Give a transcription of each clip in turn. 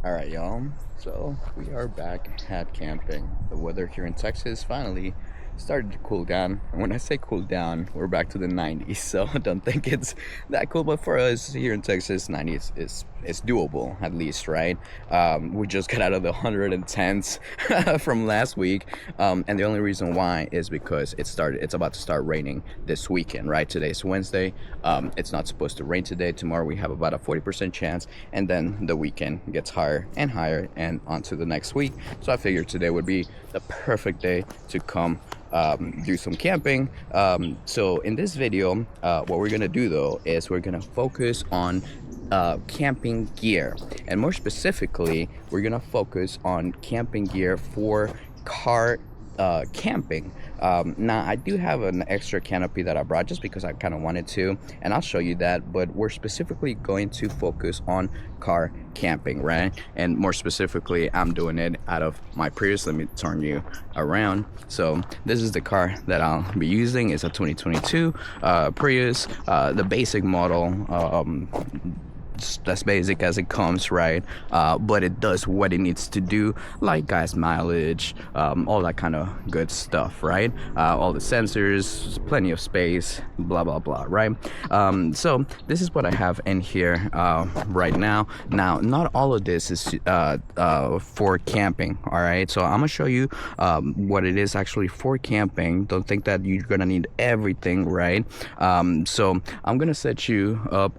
All right, y'all. So we are back at camping. The weather here in Texas finally started to cool down. And when I say cool down, we're back to the 90s. So don't think it's that cool. But for us here in Texas, 90s is doable at least, right? We just got out of the 110s from last week, and the only reason why is because It's about to start raining this weekend, right? Today's Wednesday. It's not supposed to rain today. Tomorrow we have about a 40% chance, and then the weekend gets higher and higher, and onto the next week. So I figured today would be the perfect day to come do some camping. So in this video, what we're gonna do though is we're gonna focus on camping gear, and more specifically we're gonna focus on camping gear for car camping. Now I do have an extra canopy that I brought just because I kind of wanted to, and I'll show you that, but we're specifically going to focus on car camping, right? And more specifically, I'm doing it out of my Prius. Let me turn you around. So this is the car that I'll be using. It's a 2022 Prius, the basic model. As basic as it comes, right? But it does what it needs to do, like gas mileage, all that kind of good stuff, right? All the sensors, plenty of space, blah blah blah, right? So this is what I have in here right now. Now, not all of this is for camping, all right? So I'm gonna show you what it is actually for camping. Don't think that you're gonna need everything, right? So I'm gonna set you up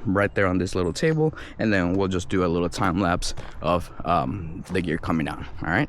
right there on this little table, and then we'll just do a little time lapse of the gear coming down. All right.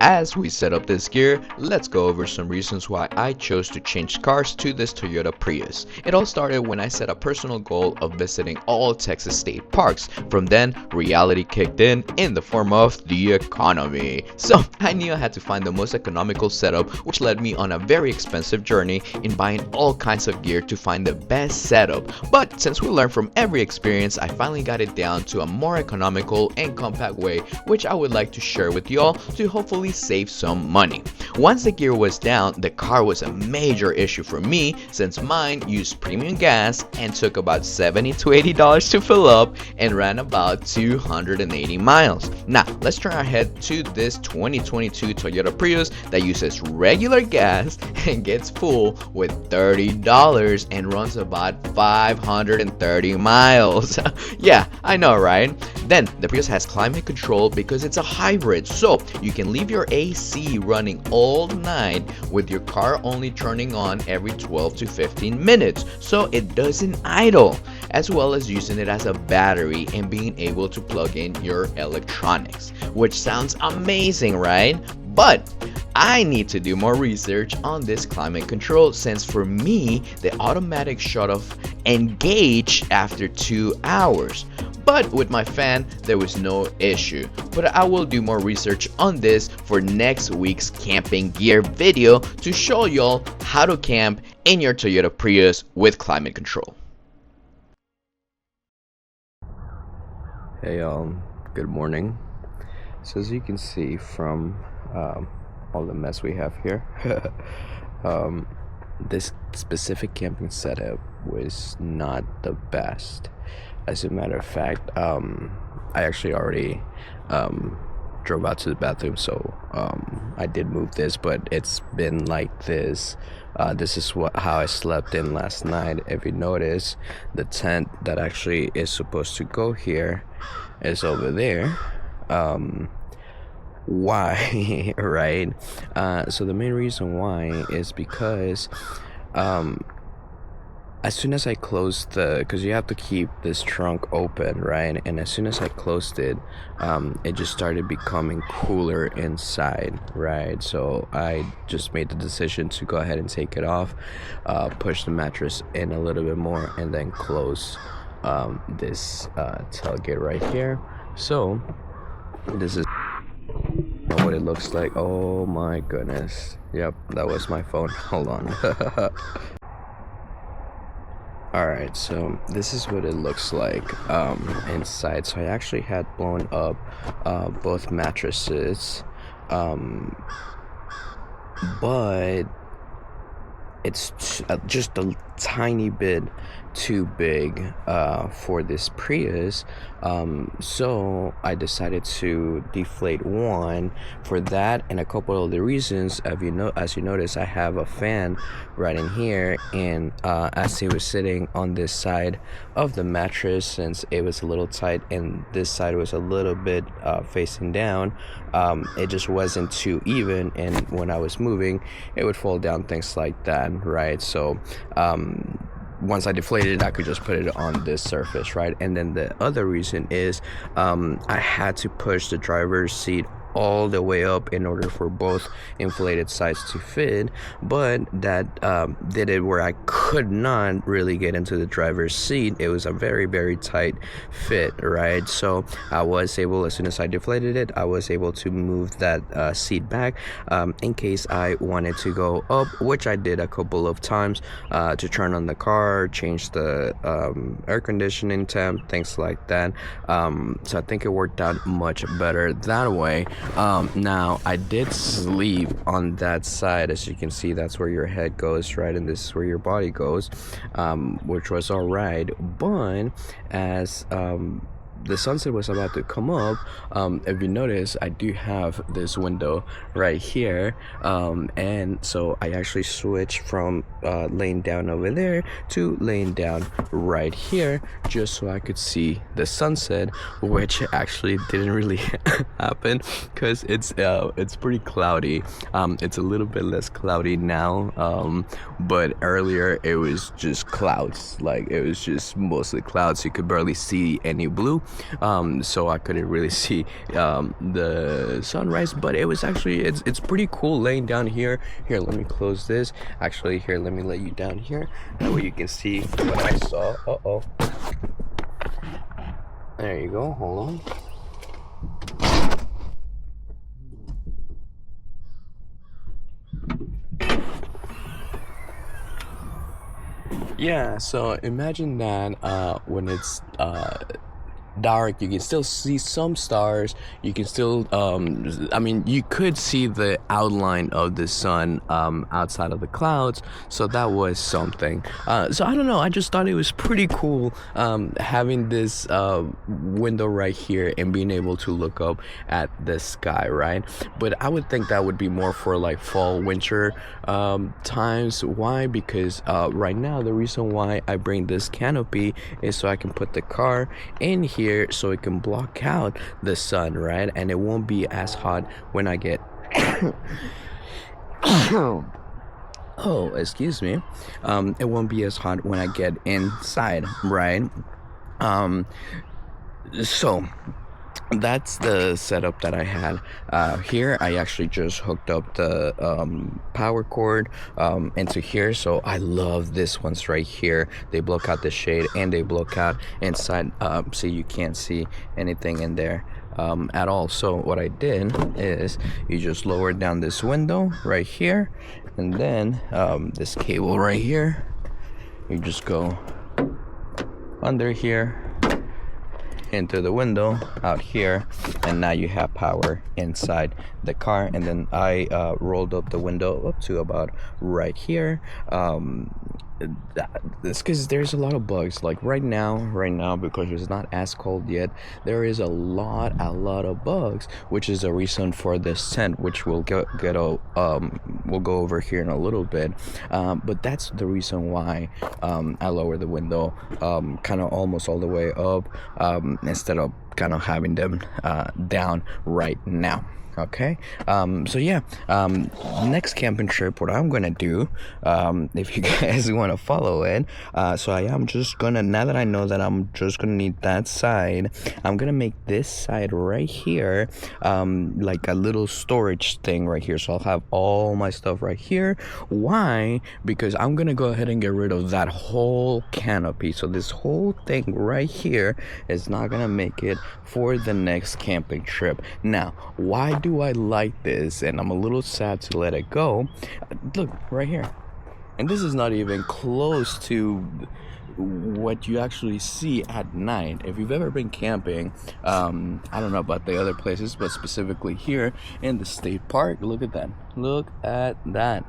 As we set up this gear, let's go over some reasons why I chose to change cars to this Toyota Prius. It all started when I set a personal goal of visiting all Texas state parks. From then, reality kicked in the form of the economy. So I knew I had to find the most economical setup, which led me on a very expensive journey in buying all kinds of gear to find the best setup. But since we learn from every experience, I finally got it down to a more economical and compact way, which I would like to share with y'all to hopefully save some money. Once the gear was down, the car was a major issue for me since mine used premium gas and took about $70 to $80 to fill up and ran about 280 miles. Now let's turn our head to this 2022 Toyota Prius that uses regular gas and gets full with $30 and runs about 530 miles. Yeah, I know, right? Then the Prius has climate control because it's a hybrid, so you can leave your AC running all night with your car only turning on every 12 to 15 minutes so it doesn't idle, as well as using it as a battery and being able to plug in your electronics, which sounds amazing, right? But I need to do more research on this climate control, since for me the automatic shut off engaged after 2 hours. But with my fan there was no issue. But I will do more research on this for next week's camping gear video to show y'all how to camp in your Toyota Prius with climate control. Hey y'all, good morning. So as you can see from all the mess we have here, this specific camping setup was not the best. As a matter of fact, I actually already drove out to the bathroom, so I did move this, but it's been like this. This is how I slept in last night. If you notice, the tent that actually is supposed to go here is over there. Why? Right? So the main reason why is because as soon as I closed because you have to keep this trunk open, right? And as soon as I closed it, it just started becoming cooler inside, right? So I just made the decision to go ahead and take it off, push the mattress in a little bit more, and then close this tailgate right here. So this is what it looks like. Oh my goodness. Yep, that was my phone. Hold on. Alright, so this is what it looks like inside. So I actually had blown up both mattresses, but it's just a tiny bit too big for this Prius. So I decided to deflate one for that and a couple of the reasons. As you notice, I have a fan right in here, and as he was sitting on this side of the mattress, since it was a little tight and this side was a little bit facing down, it just wasn't too even, and when I was moving it would fall down, things like that, right? So once I deflated it, I could just put it on this surface, right? And then the other reason is I had to push the driver's seat all the way up in order for both inflated sides to fit, but that did it where I could not really get into the driver's seat. It was a very, very tight fit, right? So I was able, as soon as I deflated it, I was able to move that seat back in case I wanted to go up, which I did a couple of times to turn on the car, change the air conditioning temp, things like that. So I think it worked out much better that way. Now I did sleep on that side. As you can see, that's where your head goes, right? And this is where your body goes, which was all right. But as the sunset was about to come up, if you notice, I do have this window right here, and so I actually switched from laying down over there to laying down right here, just so I could see the sunset, which actually didn't really happen because it's pretty cloudy. It's a little bit less cloudy now, but earlier it was just clouds. Like, it was just mostly clouds. You could barely see any blue. So I couldn't really see the sunrise, but it was actually, it's pretty cool laying down here. Here, let me close this. Actually, here, let me lay you down here, that way you can see what I saw. There you go. Hold on. Yeah, so imagine that when it's dark, you can still see some stars. You can still I mean, you could see the outline of the sun outside of the clouds, so that was something. So I don't know, I just thought it was pretty cool having this window right here and being able to look up at the sky, right? But I would think that would be more for like fall, winter times. Why? Because right now, the reason why I bring this canopy is so I can put the car in here, so it can block out the sun, right? And it won't be as hot when I get oh, excuse me. It won't be as hot when I get inside, right? So that's the setup that I had. Here I actually just hooked up the power cord into here. So I love this ones right here. They block out the shade and they block out inside, so you can't see anything in there at all. So what I did is you just lower down this window right here, and then this cable right here, you just go under here into the window out here, and now you have power inside the car. And then I rolled up the window up to about right here. That's because there's a lot of bugs. Like right now, because it's not as cold yet, there is a lot of bugs, which is a reason for this scent, which we'll we'll go over here in a little bit. But that's the reason why I lower the window kind of almost all the way up, instead of kind of having them down right now. Okay, so yeah, next camping trip, what I'm gonna do, if you guys want to follow it, so I am just gonna, now that I know that I'm just gonna need that side, I'm gonna make this side right here like a little storage thing right here. So I'll have all my stuff right here. Why? Because I'm gonna go ahead and get rid of that whole canopy. So this whole thing right here is not gonna make it for the next camping trip. Now, why do I like this? And I'm a little sad to let it go. Look right here, and this is not even close to what you actually see at night. If you've ever been camping, I don't know about the other places, but specifically here in the state park, look at that,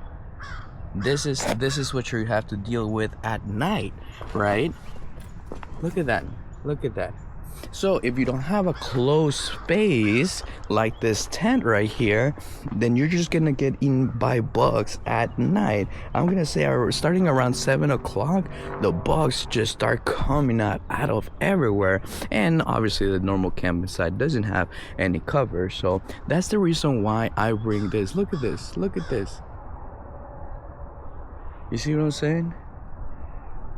this is what you have to deal with at night, right? Look at that. Look at that. So if you don't have a closed space like this tent right here, then you're just gonna get eaten by bugs at night. I'm gonna say starting around 7 o'clock, the bugs just start coming out of everywhere. And obviously the normal camping site doesn't have any cover. So that's the reason why I bring this. Look at this. Look at this. You see what I'm saying?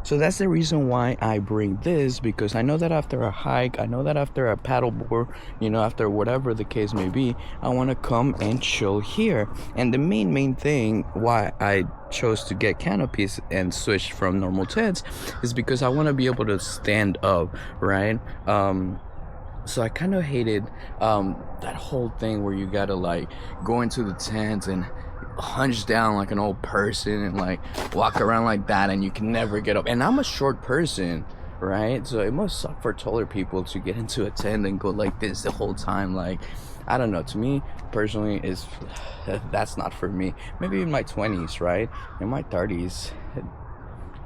So that's the reason why I bring this, because I know that after a hike, I know that after a paddleboard, after whatever the case may be, I want to come and chill here. And the main thing why I chose to get canopies and switch from normal tents is because I want to be able to stand up, right? So I kind of hated that whole thing where you gotta like go into the tent and hunch down like an old person and like walk around like that, and you can never get up. And I'm a short person, right? So it must suck for taller people to get into a tent and go like this the whole time. Like, I don't know, to me personally, that's not for me. Maybe in my 20s, right? In my 30s,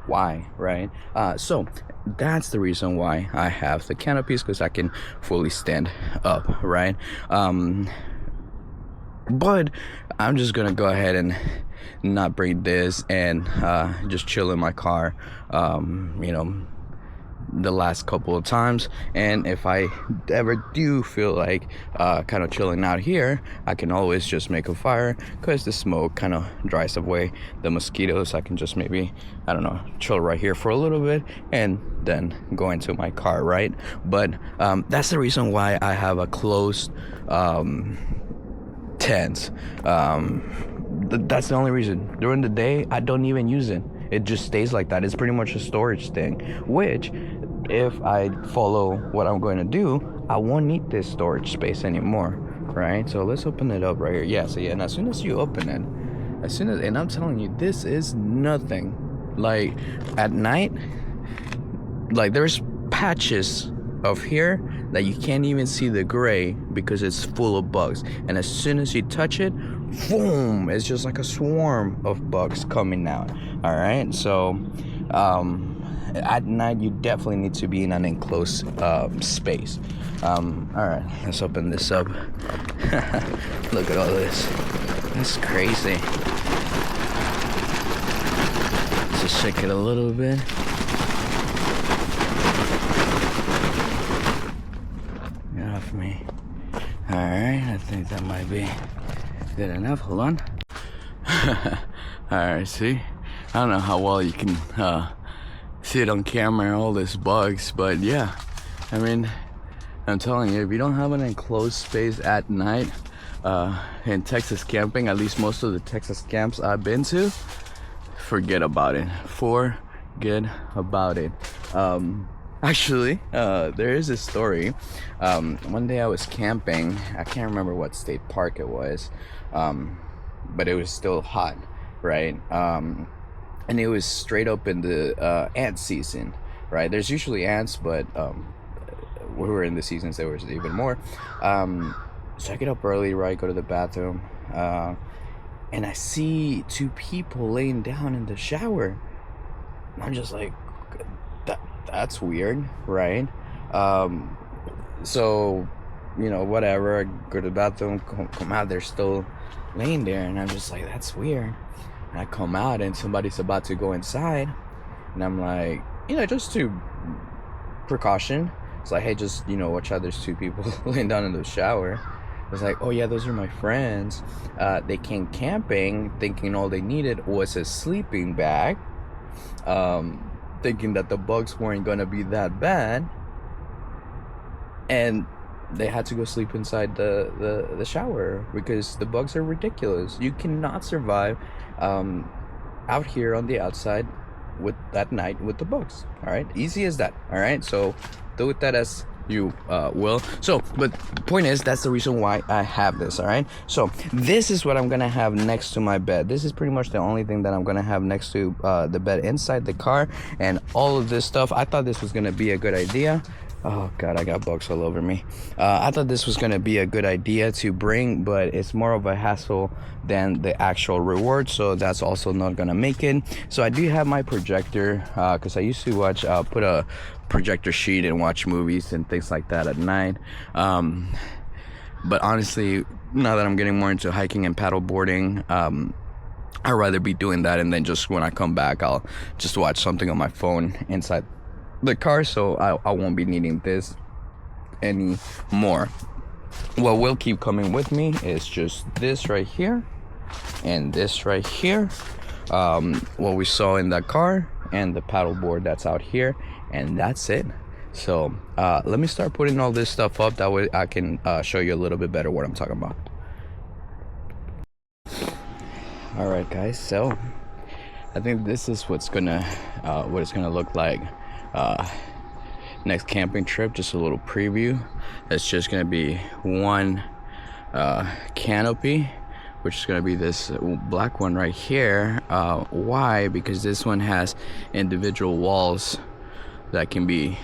why, right? So that's the reason why I have the canopies, because I can fully stand up, right? But I'm just gonna go ahead and not bring this and just chill in my car, the last couple of times. And if I ever do feel like kind of chilling out here, I can always just make a fire, because the smoke kind of dries away the mosquitoes. I can just maybe, I don't know, chill right here for a little bit and then go into my car, right? But that's the reason why I have a closed tent. That's the only reason. During the day, I don't even use it. It just stays like that. It's pretty much a storage thing, which if I follow what I'm going to do, I won't need this storage space anymore, right? So let's open it up right here. Yeah, so yeah, and as soon as you open it, and I'm telling you, this is nothing. Like at night, like there's patches of here that you can't even see the gray because it's full of bugs. And as soon as you touch it, boom, it's just like a swarm of bugs coming out. All right, so at night you definitely need to be in an enclosed space. All right, let's open this up. Look at all this. That's crazy. Let's just shake it a little bit. Get off me. All right, I think that might be good enough. Hold on. All right, see, I don't know how well you can see it on camera, all these bugs, but yeah, I mean, I'm telling you, if you don't have an enclosed space at night in Texas camping, at least most of the Texas camps I've been to, forget about it. Forget about it. Actually, there is a story. One day I was camping. I can't remember what state park it was, but it was still hot, right? And it was straight up in the ant season, right? There's usually ants, but we were in the seasons there was even more. So I get up early, right? Go to the bathroom, and I see two people laying down in the shower. And I'm just like, that's weird, right? So, whatever, I go to the bathroom, come out, they're still laying there, and I'm just like, that's weird. And I come out, and somebody's about to go inside, and I'm like, just to precaution, it's like, hey, just, watch out, there's two people laying down in the shower. I was like, oh yeah, those are my friends. They came camping thinking all they needed was a sleeping bag, thinking that the bugs weren't gonna be that bad, and they had to go sleep inside the shower because the bugs are ridiculous. You cannot survive out here on the outside at night with the bugs. All right, easy as that. All right, so do with that as you will. So, but the point is, that's the reason why I have this. All right, so this is what I'm gonna have next to my bed. This is pretty much the only thing that I'm gonna have next to the bed inside the car, and all of this stuff. I thought this was gonna be a good idea. Oh god, I got bugs all over me. I thought this was gonna be a good idea to bring, but it's more of a hassle than the actual reward, so that's also not gonna make it. So I do have my projector, because I used to watch, put a projector sheet and watch movies and things like that at night. But honestly, now that I'm getting more into hiking and paddle boarding, I'd rather be doing that, and then just when I come back, I'll just watch something on my phone inside the car, so I won't be needing this anymore. What will keep coming with me is just this right here and this right here, what we saw in that car, and the paddle board that's out here, and that's it. So let me start putting all this stuff up, that way I can show you a little bit better what I'm talking about. All right guys, so I think this is what it's gonna look like next camping trip. Just a little preview. It's just gonna be one canopy, which is gonna be this black one right here. Why? Because this one has individual walls that can be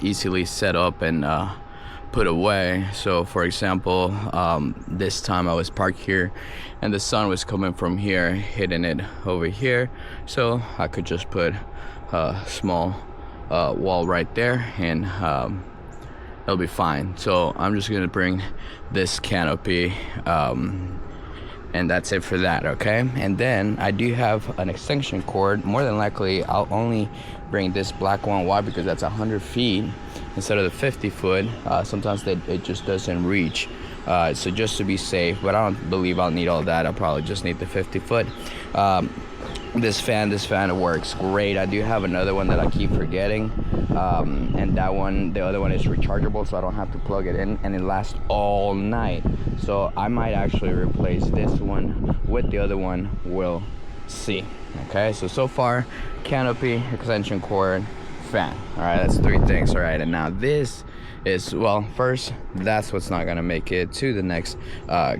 easily set up and put away. So for example, this time I was parked here and the sun was coming from here, hitting it over here, so I could just put a small wall right there, and it'll be fine. So I'm just gonna bring this canopy, and that's it for that. Okay, and then I do have an extension cord. More than likely I'll only bring this black one. Why? Because that's 100 feet instead of the 50 foot. Sometimes it just doesn't reach, so just to be safe, but I don't believe I'll need all that. I'll probably just need the 50 foot. This fan works great. I do have another one that I keep forgetting, and the other one is rechargeable, so I don't have to plug it in, and it lasts all night. So I might actually replace this one with the other one. We'll see. Okay, so far, canopy, extension cord, fan. All right, that's 3 things. All right, and now this is, well, first, that's what's not gonna make it to the next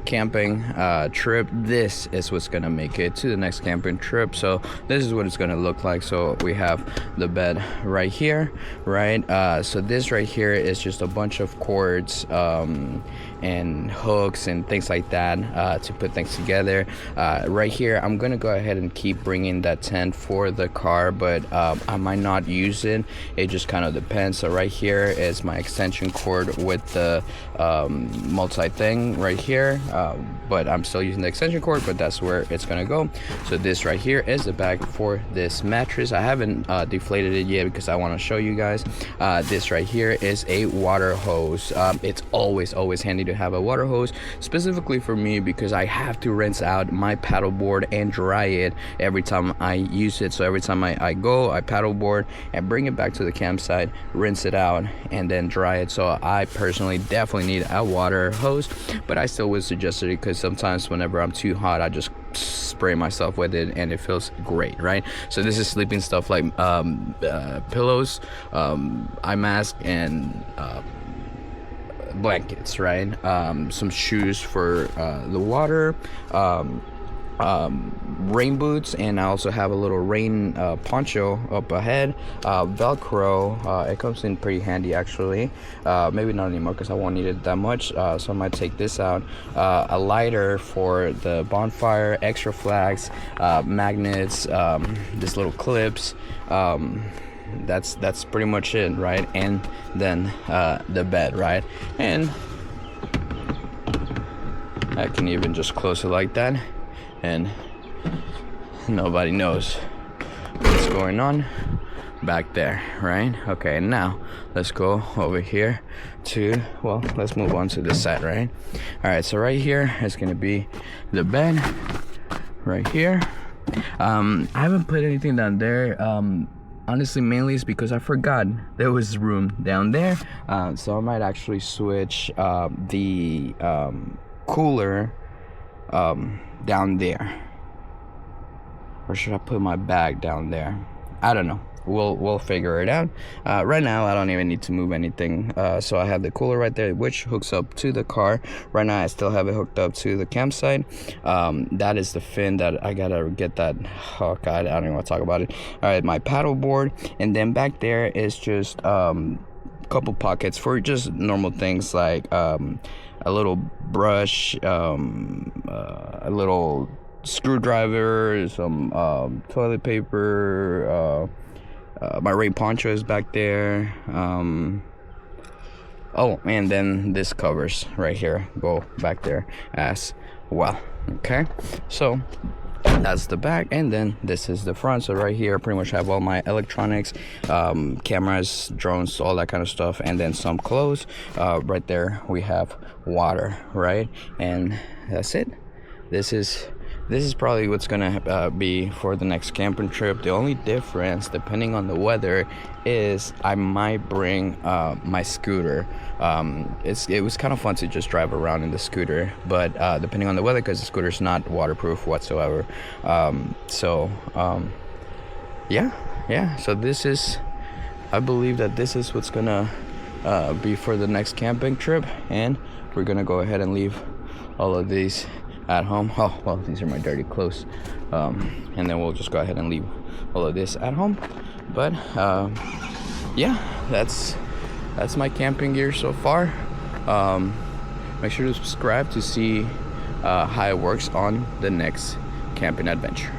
camping trip. This is what's gonna make it to the next camping trip. So this is what it's gonna look like. So we have the bed right here, right? So this right here is just a bunch of cords and hooks and things like that to put things together. Right here, I'm gonna go ahead and keep bringing that tent for the car, but I might not use it. It just kind of depends. So right here is my extension cord with the multi thing right here, but I'm still using the extension cord, but that's where it's gonna go. So this right here is the bag for this mattress. I haven't deflated it yet because I want to show you guys. This right here is a water hose. It's always handy to have a water hose, specifically for me, because I have to rinse out my paddleboard and dry it every time I use it. So every time I go, I paddleboard and bring it back to the campsite, rinse it out, and then dry it. So I personally definitely need a water hose, but I still would suggest it because sometimes whenever I'm too hot, I just spray myself with it and it feels great, right? So this is sleeping stuff like pillows, eye mask, and blankets, right? Some shoes for the water, rain boots, and I also have a little rain poncho up ahead, velcro. It comes in pretty handy actually. Maybe not anymore because I won't need it that much, so I might take this out. A lighter for the bonfire, extra flags, magnets, these little clips. That's pretty much it, right? And then the bed, right? And I can even just close it like that, and nobody knows what's going on back there, right? Okay, now let's go over here to, well, let's move on to this side, right? All right, so right here is gonna be the bed right here. I haven't put anything down there, honestly, mainly it's because I forgot there was room down there, so I might actually switch the cooler down there, or should I put my bag down there? I don't know. We'll figure it out. Right now I don't even need to move anything, so I have the cooler right there, which hooks up to the car. Right now I still have it hooked up to the campsite. That is the fin that I gotta get that. Oh god, I don't even want to talk about it. All right, my paddle board, and then back there is just couple pockets for just normal things like a little brush, a little screwdriver, some toilet paper. My rain poncho is back there. Oh, and then this covers right here go back there as well. Okay, so that's the back, and then this is the front. So right here I pretty much have all my electronics, cameras, drones, all that kind of stuff, and then some clothes. Right there we have water, right? And that's it. This is probably what's gonna be for the next camping trip. The only difference, depending on the weather, is I might bring my scooter. It was kind of fun to just drive around in the scooter, but depending on the weather, because the scooter's not waterproof whatsoever. Yeah. So this is, I believe that this is what's gonna be for the next camping trip, and we're gonna go ahead and leave all of these at home. Oh well, these are my dirty clothes, and then we'll just go ahead and leave all of this at home. But yeah, that's my camping gear so far. Make sure to subscribe to see how it works on the next camping adventure.